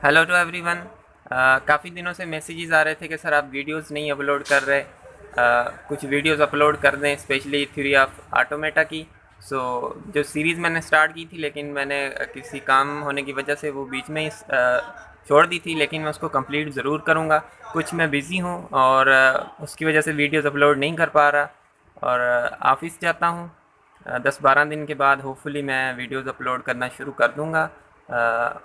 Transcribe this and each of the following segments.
Hello to everyone. काफ़ी दिनों से मैसेजेस आ रहे थे कि सर आप वीडियोस नहीं अपलोड कर रहे। कुछ वीडियोस अपलोड कर दें, स्पेशली थ्योरी ऑफ ऑटोमेटा की। जो सीरीज़ मैंने स्टार्ट की थी, लेकिन मैंने किसी काम होने की वजह से वो बीच में ही छोड़ दी थी, लेकिन मैं उसको कंप्लीट ज़रूर करूँगा। कुछ मैं बिज़ी हूँ और उसकी वजह से वीडियोस अपलोड नहीं कर पा रहा। और ऑफिस जाता हूँ। 10-12 दिन के बाद होपफुली मैं वीडियोस अपलोड करना शुरू कर दूँगा।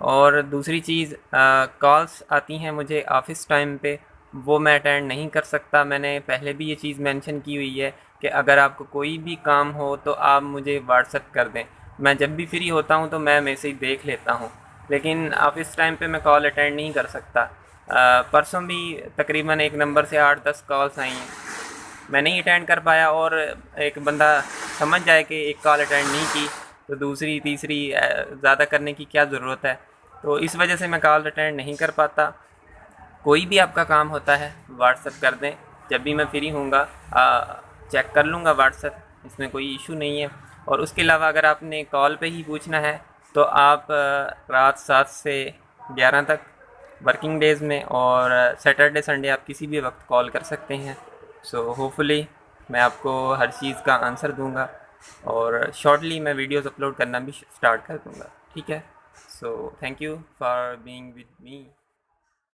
और दूसरी चीज़, कॉल्स आती हैं मुझे ऑफ़िस टाइम पे, वो मैं अटेंड नहीं कर सकता। मैंने पहले भी ये चीज़ मेंशन की हुई है कि अगर आपको कोई भी काम हो तो आप मुझे व्हाट्सएप कर दें। मैं जब भी फ्री होता हूँ तो मैं मैसेज देख लेता हूँ, लेकिन ऑफ़िस टाइम पे मैं कॉल अटेंड नहीं कर सकता। परसों भी तकरीबन एक नंबर से 8-10 कॉल्स आई हैं, मैं नहीं अटेंड कर पाया। और एक बंदा समझ जाए कि एक कॉल अटेंड नहीं की तो दूसरी तीसरी ज़्यादा करने की क्या ज़रूरत है। तो इस वजह से मैं कॉल अटेंड नहीं कर पाता। कोई भी आपका काम होता है व्हाट्सएप कर दें, जब भी मैं फ्री होऊंगा चेक कर लूँगा व्हाट्सएप, इसमें कोई इशू नहीं है। और उसके अलावा अगर आपने कॉल पे ही पूछना है तो आप रात 7 से 11 तक वर्किंग डेज़ में, और सैटरडे संडे आप किसी भी वक्त कॉल कर सकते हैं। होपफुली मैं आपको हर चीज़ का आंसर दूंगा, और शॉर्टली मैं वीडियोस अपलोड करना भी स्टार्ट कर दूंगा। ठीक है। Thank you for being with me.